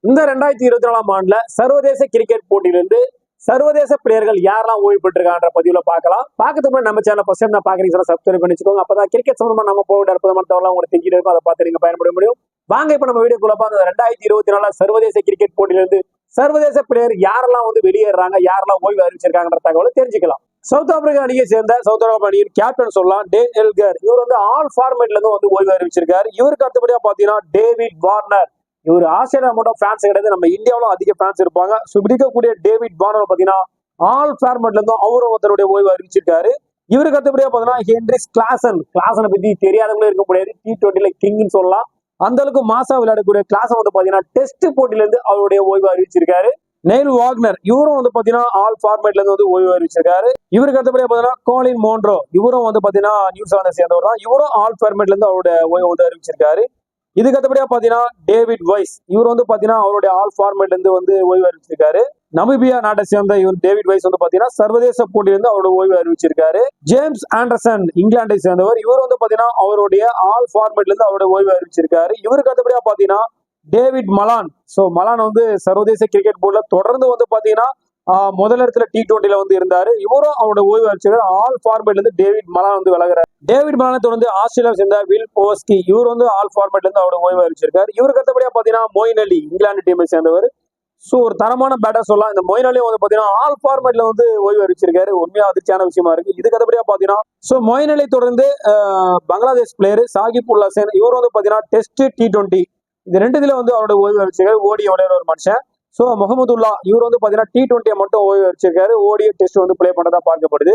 இந்த 2024ஆம் ஆண்டுல சர்வதேச கிரிக்கெட் போட்டியிலிருந்து சர்வதேச பிளேயர்கள் யாரெல்லாம் ஓய்வு பெற்றிருக்கான்ற பதிவுல பார்க்கலாம். பார்க்கறதுக்கு முன்னாடி நம்ம சேனல் ஃபர்ஸ்ட் டைம் பாக்குறீங்க சப்ஸ்கிரைப் பண்ணி வச்சுக்கோங்க. அப்பதான் கிரிக்கெட் சம்பந்தமா நம்ம போட அற்புதமான தகவலாம் உங்களுக்கு தெரிஞ்சுட்டு இருக்கும். அதை பார்த்து நீங்க பயன்பட முடியும். வாங்க இப்ப நம்ம வீடியோக்குள்ள பார்த்து 2024 சர்வதேச கிரிக்கெட் போட்டியிலிருந்து சர்வதேச பிளேயர் யாரெல்லாம் வெளியேறாங்க, யாரெல்லாம் ஓய்வு அறிவிச்சிருக்காங்கன்ற தகவலை தெரிஞ்சுக்கலாம். சவுத் ஆப்பிரிக்கா அணியை சேர்ந்த சவுத் ஆப்பிரிக்கா அணியின் கேப்டன் சொல்லலாம் டேன் எல்கர். இவர் ஆல் ஃபார்மேட்ல இருந்து ஓய்வு அறிவிச்சிருக்காரு. இவருக்கு அடுத்தபடியா பாத்தீங்கன்னா டேவிட் வார்னர். இவர் ஆஸ்திரேலியா மட்டும் ஃபேன்ஸ் கிடையாது, நம்ம இந்தியாவிலும் அதிக ஃபேன்ஸ் இருப்பாங்க. ஸோ இப்படி இருக்கக்கூடிய டேவிட் வார்னர் பாத்தீங்கன்னா ஆல் ஃபார்மேட்ல இருந்தும் அவரும் தன்னுடைய ஓய்வு அறிவிச்சிருக்காரு. இவருக்கு அடுத்தபடியா பாத்தீங்கன்னா ஹென்ரிச் கிளாசனை பத்தி தெரியாதவங்களே இருக்க முடியாது. T20ல கிங்னு சொல்லலாம். அந்த அளவுக்கு மாசா விளையாடக்கூடிய கிளாசன் பாத்தீங்கன்னா டெஸ்ட் போட்டியில இருந்து அவருடைய ஓய்வு அறிவிச்சிருக்காரு. நெயில் வாக்னர் இவரும் பாத்தீங்கன்னா ஆல் ஃபார்மேட்ல இருந்து ஓய்வு அறிவிச்சிருக்காரு. இவருக்கு அடுத்தபடியா பாத்தீங்கன்னா கோலின் மோன்ரோ இவரும் பாத்தீங்கன்னா நியூசிலாந்தை சேர்ந்தவர் தான். இவரும் ஆல் ஃபார்மேட்ல இருந்து அவருடைய ஓய்வு அறிவிச்சிருக்காரு. இதுக்கு அடுத்தபடியா பாத்தீங்கன்னா டேவிட் வைஸ் இவர் பாத்தீங்கன்னா அவருடைய ஆல் ஃபார்மேட்ல இருந்து ஓய்வு அறிவிச்சிருக்காரு. நமீபியா நாட்டை சேர்ந்த இவர் டேவிட் வைஸ் பாத்தீங்கன்னா சர்வதேச போட்டியிலிருந்து அவருடைய ஓய்வு அறிவிச்சிருக்காரு. ஜேம்ஸ் ஆண்டர்சன் இங்கிலாந்தை சேர்ந்தவர். இவர் பாத்தீங்கன்னா அவருடைய ஆல் ஃபார்மேட்ல இருந்து அவருடைய ஓய்வு அறிவிச்சிருக்காரு. இவருக்கு அடுத்தபடியா பாத்தீங்கன்னா டேவிட் மலான். சோ மலான் சர்வதேச கிரிக்கெட் போர்டுல தொடர்ந்து பாத்தீங்கன்னா முதல் இடத்துல T20ல இருந்தாரு. இவரும் அவருடைய ஓய்வு அறிவிச்சிருக்காரு. ஆல் ஃபார்மேட்ல இருந்து டேவிட் மலான் விலகுறாரு. டேவிட் மலானை தொடர்ந்து ஆஸ்திரேலியா சேர்ந்த வில் ஓஸ்கி இவர் ஆல் ஃபார்மேட்ல இருந்து அவருடைய ஓய்வு அறிவிச்சிருக்காரு. இவருக்கு அடுத்தபடியா பாத்தீங்கன்னா மொயின் அலி இங்கிலாந்து டீமை சேர்ந்தவர். சோ ஒரு தரமான பேட்டர் சொல்லலாம். இந்த மொயின் அலி பாத்தீங்கன்னா ஆல் ஃபார்மேட்ல ஓய்வு அறிவிச்சிருக்காரு. உண்மையா அதிர்ச்சியான விஷயமா இருக்கு. இதுக்கு அடுத்தபடியா பாத்தீங்கன்னா சோ மொயின் அலி தொடர்ந்து பங்களாதேஷ் பிளேயர் சாகிப் உல் ஹசன் இவர் பாத்தீங்கன்னா டெஸ்ட் T20 இது ரெண்டுல அவருடைய ஓய்வு அறிவிச்சிருக்காரு. ஓடி விளையாடுற ஒரு மனுஷன். சோ முகமதுல்லா இவர் பாத்தீங்கன்னா T20 மட்டும் ஓய்வு அறிவிச்சிருக்காரு. ஓடிய டெஸ்ட் பிளே பண்றதா பார்க்கப்படுது.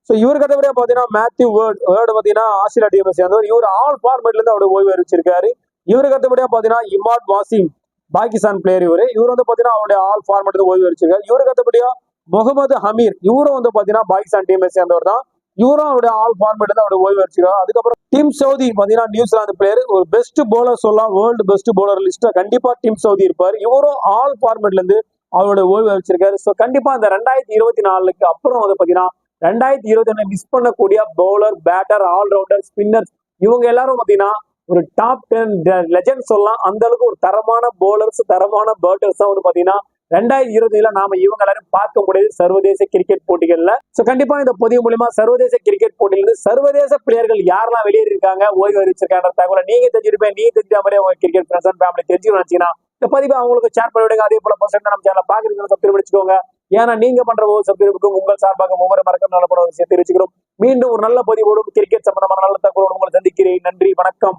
சோ இவருக்கு அடுத்தபடியா பாத்தீங்கன்னா மேத்யூ வேர்ட் பாத்தீங்கன்னா ஆஸ்திரேலியா டீமை சேர்ந்தவர். இவர் ஆல் ஃபார்மேட்ல இருந்து அவருடைய ஓய்வு அறிவிச்சிருக்காரு. இவருக்கு அடுத்தபடியா பாத்தீங்கன்னா இமாட் வாசிம் பாகிஸ்தான் பிளேயர். இவர் பாத்தீங்கன்னா அவருடைய ஆல் ஃபார்மேட் ஓய்வு அறிவிச்சிருக்காரு. இவருக்கு அடுத்தபடியா முகமது ஹமீர் இவரும் பாத்தீங்கன்னா பாகிஸ்தான் டீமை சேர்ந்தவர் தான். இவரும் அவருடைய ஆல் ஃபார்மேட் அவருடைய ஓய்வு அறிவிச்சிருக்காரு. அதுக்கப்புறம் டிம் சவுதி பாத்தீங்கன்னா நியூசிலாந்து பிளேயர், ஒரு பெஸ்ட் பவுலர் சொல்லலாம். வேர்ல்டு பெஸ்ட் பவுலர் லிஸ்ட்ல கண்டிப்பா டிம் சவுதி இருப்பாரு. இவரும் ஆல் ஃபார்மேட்ல இருந்து அவருடைய ஓய்வு அறிவிச்சிருக்காரு. சோ கண்டிப்பா இந்த 2024 அப்புறம் பாத்தீங்கன்னா 2021 மிஸ் பண்ணக்கூடிய பவுலர், பேட்டர், ஆல்ரவுண்டர், ஸ்பின்னர் இவங்க எல்லாரும் பாத்தீங்கன்னா ஒரு டாப் 10 லெஜெண்ட் சொல்லலாம். அந்த அளவுக்கு ஒரு தரமான பவுலர்ஸ், தரமான பேட்டர்ஸ் தான் பாத்தீங்கன்னா 2020 நாம இவங்க எல்லாரும் பார்க்க முடியாது சர்வதேச கிரிக்கெட் போட்டிகள்ல. சோ கண்டிப்பா இந்த பதிவு மூலமா சர்வதேச கிரிக்கெட் போட்டியிலிருந்து சர்வதேச பிளேயர்கள் யாரெல்லாம் வெளியேறிருக்காங்க, ஓய்வு அறிவிச்சிருக்காங்க தகவலை நீங்க தெரிஞ்சிருப்பேன். நீங்க தெரிஞ்ச மாதிரி உங்க கிரிக்கெட் ஃப்ரெண்ட்ஸ் அண்ட் ஃபேமிலி தெரிஞ்சுக்கணும் நினைச்சீங்கன்னா இந்த பதிவை அவங்களுக்கு ஷேர் பண்ணி விடுங்க. அதே போல பர்சன்ட் நம்ம சேனல் பாக்குறீங்க சப்ஸ்கிரைப் பண்ணிச்சுக்கோங்க. ஏன்னா நீங்க பண்ற ஒவ்வொரு சப்ஸ்கிரைபுக்கும் உங்கள் சார்பாக ஒவ்வொரு மறக்க நல்ல பட விஷயம் தெரிவிச்சுக்கிறோம். மீண்டும் ஒரு நல்ல பதிவோடும் கிரிக்கெட் சம்பந்தமான நல்ல தகவலோடு உங்களை சந்திக்கிறேன். நன்றி, வணக்கம்.